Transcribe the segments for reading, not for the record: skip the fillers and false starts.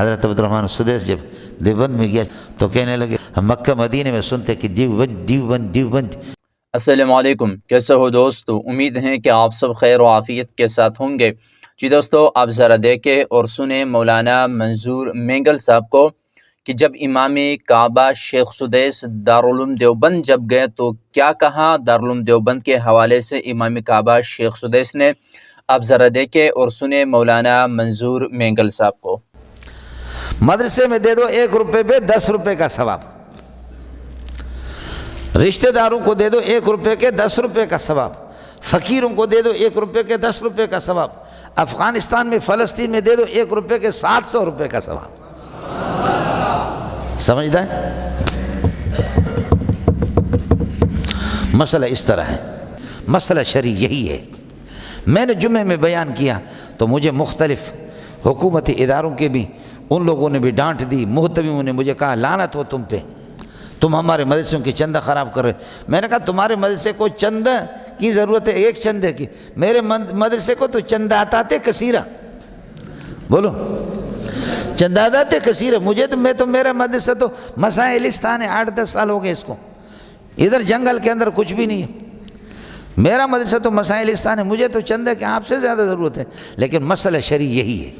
حضرت عبدالرحمن السدیس جب دیوبند میں گیا تو کہنے لگے ہم مکہ مدینے میں سنتے کہ دیوبند دیوبند دیوبند۔ السلام علیکم، کیسے ہو دوستو؟ امید ہے کہ آپ سب خیر و عافیت کے ساتھ ہوں گے۔ جی دوستو، آپ ذرا دیکھیں اور سنیں مولانا منظور مینگل صاحب کو کہ جب امام کعبہ شیخ سدیس دارالعلوم دیوبند جب گئے تو کیا کہا دارالعلوم دیوبند کے حوالے سے امام کعبہ شیخ سدیس نے۔ آپ ذرا دیکھیں اور سنیں مولانا منظور مینگل صاحب کو۔ مدرسے میں دے دو 1 روپے پہ 10 روپے کا ثواب، رشتہ داروں کو دے دو 1 روپے کے 10 روپے کا ثواب، فقیروں کو دے دو 1 روپے کے 10 روپے کا ثواب، افغانستان میں فلسطین میں دے دو 1 روپے کے 700 روپے کا ثواب۔ سمجھتا ہے؟ مسئلہ اس طرح ہے، مسئلہ شرعی یہی ہے۔ میں نے جمعے میں بیان کیا تو مجھے مختلف حکومتی اداروں کے بھی ان لوگوں نے بھی ڈانٹ دی، محتویوں نے مجھے کہا لعنت ہو تم پہ، تم ہمارے مدرسوں کی چندہ خراب کر رہے۔ میں نے کہا تمہارے مدرسے کو چندہ کی ضرورت ہے، ایک چندے کی، میرے مدرسے کو تو چنداتات کثیرہ، بولو چنداتات کثیرہ۔ میں تو میرا مدرسہ تو مسائلستان ہے، 8-10 سال ہو گئے اس کو، ادھر جنگل کے اندر کچھ بھی نہیں ہے، میرا مدرسہ تو مسائلستان ہے، مجھے تو چندے کے آپ سے زیادہ ضرورت ہے۔ لیکن مسئلہ شرعی یہی ہے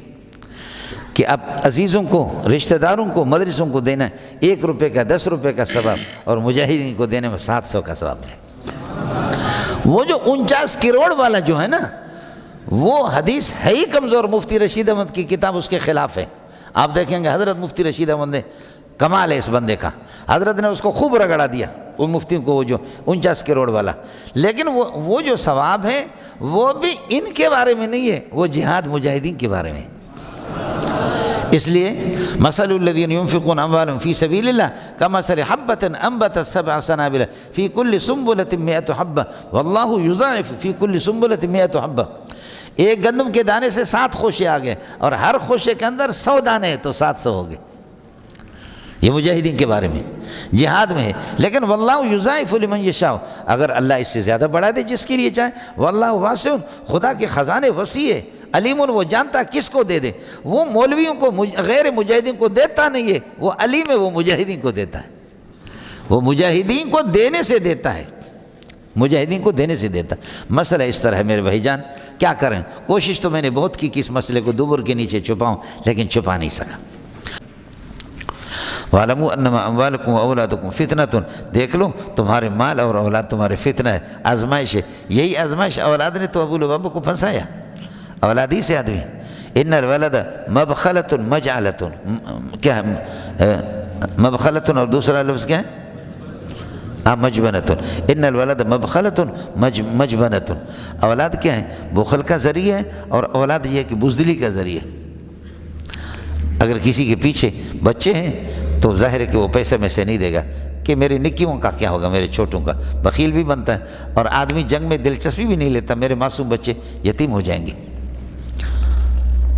کہ اب عزیزوں کو، رشتہ داروں کو، مدرسوں کو دینا 1 روپے کا 10 روپے کا ثواب، اور مجاہدین کو دینے میں 700 کا ثواب ملے۔ وہ جو 49 کروڑ والا جو ہے نا، وہ حدیث ہے ہی کمزور، مفتی رشید احمد کی کتاب اس کے خلاف ہے۔ آپ دیکھیں گے حضرت مفتی رشید احمد نے، کمال ہے اس بندے کا، حضرت نے اس کو خوب رگڑا دیا ان مفتیوں کو، وہ جو 49 کروڑ والا۔ لیکن وہ جو ثواب ہے وہ بھی ان کے بارے میں نہیں ہے، وہ جہاد مجاہدین کے بارے میں۔ اس لیے مثل الذین ينفقون اموالهم فی سبیل اللہ کمثل حبۃ انبتت 7 سنابل فی کل سنبلۃ 100 حبۃ واللہ یضاعف فی کل سنبلۃ 100 حبۃ۔ ایک گندم کے دانے سے 7 خوشے آ گئے، اور ہر خوشے کے اندر 100 دانے ہیں تو 700 ہو گئے۔ یہ مجاہدین کے بارے میں، جہاد میں ہے۔ لیکن واللہ یضاعف لمن یشاء، اگر اللہ اس سے زیادہ بڑھا دے جس کے لیے چاہے، واللہ واسع، خدا کے خزانے وسیع ہے، علیم، وہ جانتا کس کو دے دے۔ وہ مولویوں کو، غیر مجاہدین کو دیتا نہیں ہے، وہ علیم ہے، وہ مجاہدین کو دیتا ہے، وہ مجاہدین کو دینے سے دیتا ہے، مجاہدین کو دینے سے دیتا ہے۔ مسئلہ اس طرح ہے میرے بھائی جان، کیا کریں؟ کوشش تو میں نے بہت کی کہ اس مسئلے کو دوبر کے نیچے چھپاؤں، لیکن چھپا نہیں سکا۔ وَعَلَمُوا أَنَّمَا أَمْوَالُكُمْ وَأَوْلَادُكُمْ فِتْنَةٌ، دیکھ لو تمہارے مال اور اولاد تمہارے فتنہ ہے، آزمائش ہے۔ یہی آزمائش اولاد نے تو ابو لباب کو پھنسایا، اولاد ہی سے آدمی۔ ان الولد مبخلۃ مجعلۃ، کیا ہے مبخلۃ، اور دوسرا لفظ کیا ہے؟ مجبنۃ۔ ان الولد مبخلۃ مجبنۃ، اولاد کیا ہے؟ بخل کا ذریعہ ہے، اور اولاد یہ ہے کہ بزدلی کا ذریعہ۔ اگر کسی کے پیچھے بچے ہیں تو ظاہر ہے کہ وہ پیسے میں سے نہیں دے گا کہ میرے نکیوں کا کیا ہوگا، میرے چھوٹوں کا، بخیل بھی بنتا ہے، اور آدمی جنگ میں دلچسپی بھی نہیں لیتا، میرے معصوم بچے یتیم ہو جائیں گے۔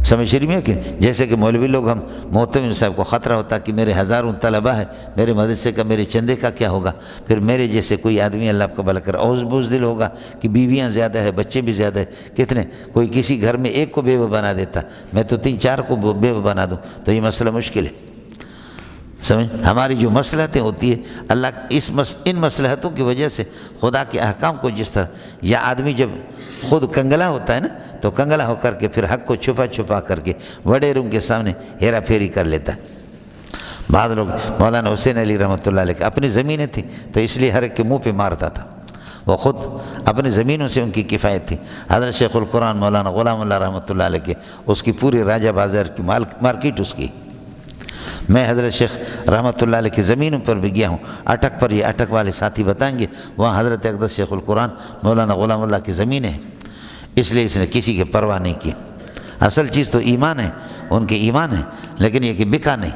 سمجھ رہی میں کہ جیسے کہ مولوی لوگ، ہم محتمم صاحب کو خطرہ ہوتا کہ میرے ہزاروں طلبہ ہے، میرے مدرسے کا، میرے چندے کا کیا ہوگا، پھر میرے جیسے کوئی آدمی اللہ آپ کا بھلا کر اور بزدل ہوگا کہ بیویاں زیادہ ہے، بچے بھی زیادہ ہے، کتنے، کوئی کسی گھر میں 1 کو بیوہ بنا دیتا، میں تو 3-4 کو بیوہ بنا دوں، تو یہ مسئلہ مشکل ہے۔ سمجھ، ہماری جو مصلحتیں ہوتی ہے، اللہ ان مصلحتوں کی وجہ سے خدا کے احکام کو جس طرح، یا آدمی جب خود کنگلا ہوتا ہے نا، تو کنگلا ہو کر کے پھر حق کو چھپا چھپا کر کے وڈیروں کے سامنے ہیرا پھیری کر لیتا ہے۔ بعض لوگ، مولانا حسین علی رحمۃ اللہ علیہ اپنی زمینیں تھیں تو اس لیے ہر ایک کے منہ پہ مارتا تھا، وہ خود اپنی زمینوں سے ان کی کفایت تھی۔ حضرت شیخ القرآن مولانا غلام اللہ رحمۃ اللہ علیہ کے، اس کی پوری راجہ بازار کی مارکیٹ اس کی۔ میں حضرت شیخ رحمۃ اللہ علیہ کی زمینوں پر بھی گیا ہوں، اٹک پر، یہ اٹک والے ساتھی بتائیں گے، وہاں حضرت اقدس شیخ القرآن مولانا غلام اللہ کی زمینیں ہیں، اس لیے اس نے کسی کی پرواہ نہیں کی۔ اصل چیز تو ایمان ہے، ان کے ایمان ہے، لیکن یہ کہ بکا نہیں۔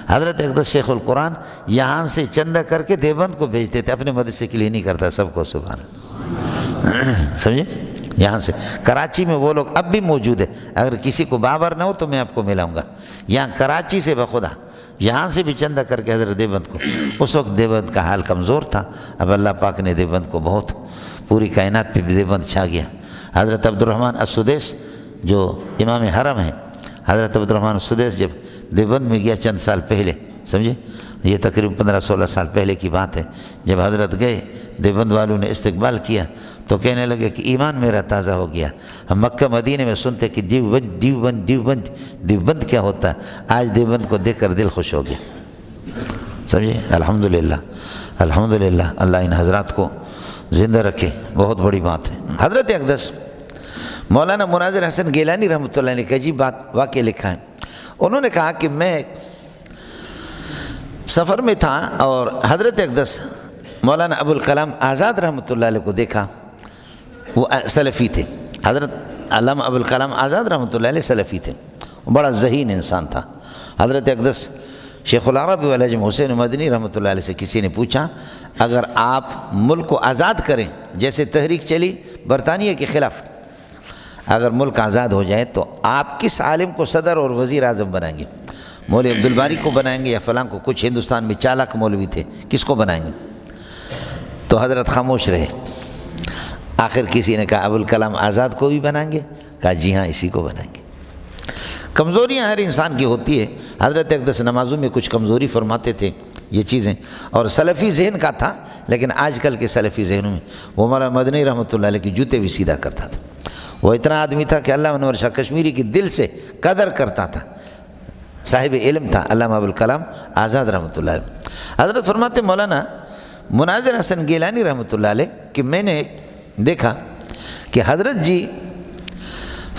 حضرت اقدس شیخ القرآن یہاں سے چندہ کر کے دیوبند کو بھیجتے تھے، اپنے مدرسے کے لیے نہیں کرتا، سب کو سبحان اللہ، سمجھے؟ یہاں سے کراچی میں وہ لوگ اب بھی موجود ہے، اگر کسی کو باور نہ ہو تو میں آپ کو ملاؤں گا، یہاں کراچی سے بخدا یہاں سے بھی چندہ کر کے حضرت دیوبند کو، اس وقت دیوبند کا حال کمزور تھا، اب اللہ پاک نے دیوبند کو بہت، پوری کائنات پہ بھی دیوبند چھا گیا۔ حضرت عبدالرحمن السدیس جو امام حرم ہیں، حضرت عبدالرحمن السدیس جب دیوبند میں گیا چند سال پہلے، سمجھے، یہ تقریباً 15-16 سال پہلے کی بات ہے۔ جب حضرت گئے، دیوبند والوں نے استقبال کیا تو کہنے لگے کہ ایمان میرا تازہ ہو گیا۔ ہم مکہ مدینے میں سنتے کہ دیوبند دیوبند دیوبند، دیوبند کیا ہوتا ہے، آج دیوبند کو دیکھ کر دل خوش ہو گیا، سمجھے۔ الحمدللہ الحمدللہ، اللہ ان حضرات کو زندہ رکھے، بہت بڑی بات ہے۔ حضرت اقدس مولانا مناظر حسن گیلانی رحمۃ اللہ علیہ کا عجیب بات واقعہ لکھا ہے۔ انہوں نے کہا کہ میں سفر میں تھا اور حضرت اقدس مولانا ابوالکلام آزاد رحمۃ اللہ علیہ کو دیکھا، وہ سلفی تھے۔ حضرت علامہ ابوالکلام آزاد رحمۃ اللہ علیہ سلفی تھے، بڑا ذہین انسان تھا۔ حضرت اقدس شیخ العرب والعجم حسین مدنی رحمۃ اللہ علیہ سے کسی نے پوچھا، اگر آپ ملک کو آزاد کریں، جیسے تحریک چلی برطانیہ کے خلاف، اگر ملک آزاد ہو جائے تو آپ کس عالم کو صدر اور وزیر اعظم بنائیں گے؟ مولوی عبدالباری کو بنائیں گے یا فلاں کو؟ کچھ ہندوستان میں چالاک مولوی تھے، کس کو بنائیں گے؟ تو حضرت خاموش رہے۔ آخر کسی نے کہا ابوالکلام آزاد کو بھی بنائیں گے؟ کہا جی ہاں، اسی کو بنائیں گے۔ کمزوریاں ہر انسان کی ہوتی ہے۔ حضرت اقدس نمازوں میں کچھ کمزوری فرماتے تھے، یہ چیزیں، اور سلفی ذہن کا تھا، لیکن آج کل کے سلفی ذہنوں میں وہ مولانا مدنی رحمۃ اللہ علیہ کے جوتے بھی سیدھا کرتا تھا۔ وہ اتنا آدمی تھا کہ علامہ انور شاہ کشمیری کی دل سے قدر کرتا تھا، صاحب علم تھا علامہ ابوالکلام آزاد رحمۃ اللہ علیہ۔ حضرت فرماتے مولانا مناظر حسن گیلانی رحمۃ اللہ علیہ کہ میں نے دیکھا کہ حضرت جی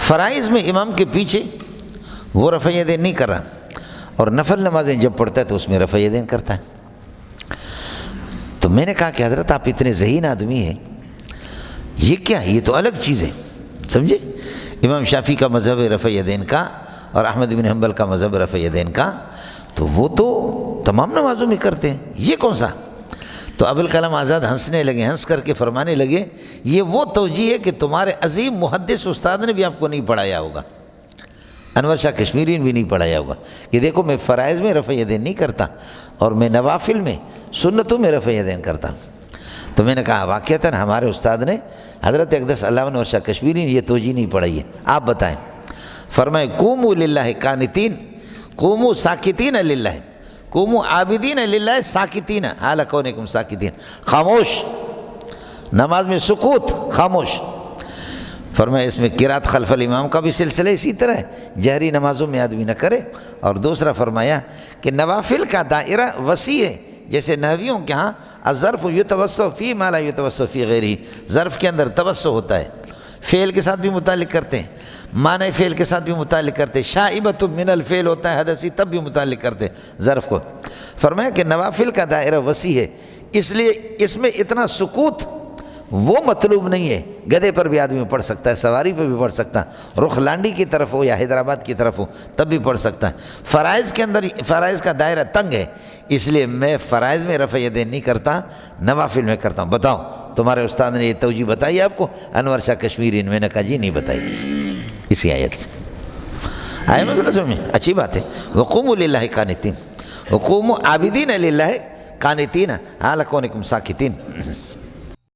فرائض میں امام کے پیچھے وہ رفع یدین نہیں کر رہا، اور نفل نمازیں جب پڑھتا ہے تو اس میں رفع یدین کرتا ہے۔ تو میں نے کہا کہ حضرت آپ اتنے ذہین آدمی ہیں، یہ کیا ہے؟ یہ تو الگ چیز ہے، سمجھے۔ امام شافعی کا مذہب ہے رفع یدین کا، اور احمد بن حنبل کا مذہب رفع یدین کا، تو وہ تو تمام نمازوں میں کرتے ہیں، یہ کون سا؟ تو ابوالکلام آزاد ہنسنے لگے، ہنس کر کے فرمانے لگے، یہ وہ توجیہ ہے کہ تمہارے عظیم محدث استاد نے بھی آپ کو نہیں پڑھایا ہوگا، انور شاہ کشمیری نے بھی نہیں پڑھایا ہوگا، کہ دیکھو میں فرائض میں رفع یدین نہیں کرتا، اور میں نوافل میں سنتوں میں رفع یدین کرتا ہوں۔ تو میں نے کہا واقعتاً ہمارے استاد نے حضرت اقدس علامہ انور شاہ کشمیری نے یہ توجیہ نہیں پڑھائی ہے، آپ بتائیں۔ فرمائے قوموا للہ قانتین، قوموا ساکتین للہ، قوموا عابدین للہ ساکتین حال کونکم ساکتین، خاموش، نماز میں سکوت، خاموش۔ فرمایا اس میں قرات خلف الامام کا بھی سلسلہ اسی طرح ہے، جہری نمازوں میں آدمی نہ کرے۔ اور دوسرا فرمایا کہ نوافل کا دائرہ وسیع ہے، جیسے نحویوں کے ہاں الظرف یتوسع فی ما لا یتوسع فی غیرہ، ظرف کے اندر توسع ہوتا ہے، فعل کے ساتھ بھی متعلق کرتے ہیں، معنی فعل کے ساتھ بھی متعلق کرتے ہیں، شائبۃ من الفعل ہوتا ہے حدثی، تب بھی متعلق کرتے ہیں ظرف کو۔ فرمایا کہ نوافل کا دائرہ وسیع ہے، اس لیے اس میں اتنا سکوت وہ مطلوب نہیں ہے۔ گدھے پر بھی آدمی پڑھ سکتا ہے، سواری پہ بھی پڑھ سکتا ہے، رخ لانڈی کی طرف ہو یا حیدرآباد کی طرف ہو تب بھی پڑھ سکتا ہے۔ فرائض کے اندر فرائض کا دائرہ تنگ ہے، اس لیے میں فرائض میں رفع یدین نہیں کرتا، نوافل میں کرتا ہوں۔ بتاؤ تمہارے استاد نے یہ توجیہ بتائی آپ کو؟ انور شاہ کشمیری نے؟ میں نے کہا جی نہیں بتائی، اسی آیت سے آئے مسئلہ سمجھ میں؟ اچھی بات ہے۔ وقوموا للہ قانتین، وقوموا عابدین للہ قانتین حال کونکم ساکتین۔